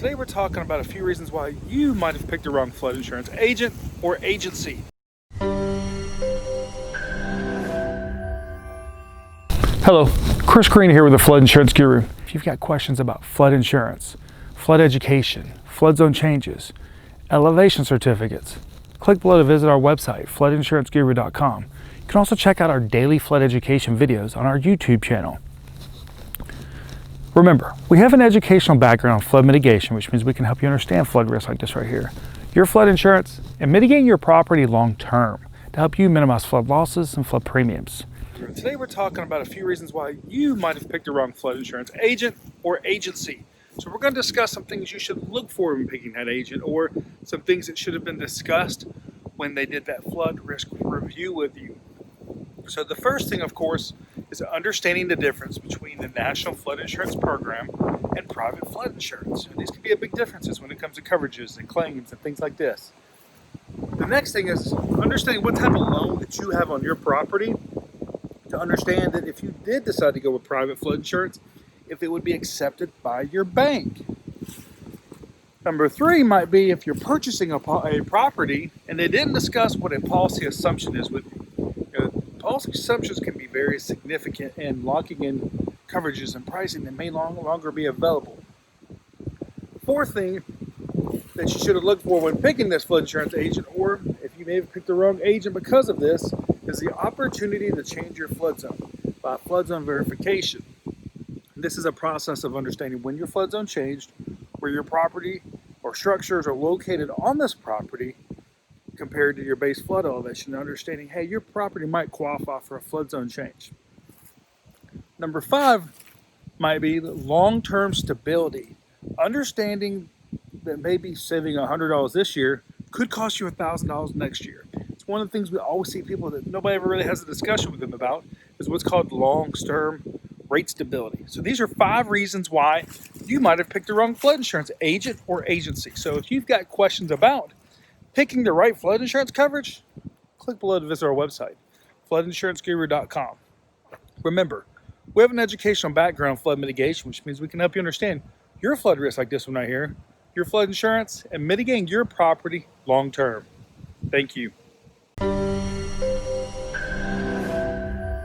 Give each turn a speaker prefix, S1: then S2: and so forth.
S1: Today we're talking about a few reasons why you might have picked the wrong flood insurance agent or agency. Hello, Chris Green here with the Flood Insurance Guru. If you've got questions about flood insurance, flood education, flood zone changes, elevation certificates, click below to visit our website, floodinsuranceguru.com. You can also check out our daily flood education videos on our YouTube channel. Remember, we have an educational background on flood mitigation, which means we can help you understand flood risks like this right here, your flood insurance, and mitigating your property long term to help you minimize flood losses and flood premiums. Today we're talking about a few reasons why you might have picked the wrong flood insurance agent or agency. So we're going to discuss some things you should look for when picking that agent, or some things that should have been discussed when they did that flood risk review with you. So the first thing, of course, is understanding the difference between the National Flood Insurance Program and private flood insurance. And these can be big differences when it comes to coverages and claims and things like this. The next thing is understanding what type of loan that you have on your property, to understand that if you did decide to go with private flood insurance, if it would be accepted by your bank. Number three might be if you're purchasing a property and they didn't discuss what a policy assumption is with you. Policy assumptions can be very significant in locking in coverages and pricing that may no longer be available. Fourth thing that you should have looked for when picking this flood insurance agent, or if you may have picked the wrong agent because of this, is the opportunity to change your flood zone by flood zone verification. This is a process of understanding when your flood zone changed, where your property or structures are located on this property compared to your base flood elevation, understanding, hey, your property might qualify for a flood zone change. Number five might be long-term stability. Understanding that maybe saving $100 this year could cost you $1,000 next year. It's one of the things we always see people that nobody ever really has a discussion with them about, is what's called long-term rate stability. So these are 5 reasons why you might have picked the wrong flood insurance agent or agency. So if you've got questions about picking the right flood insurance coverage, click below to visit our website, floodinsuranceguru.com. Remember, we have an educational background in flood mitigation, which means we can help you understand your flood risk like this one right here, your flood insurance, and mitigating your property long term. Thank you.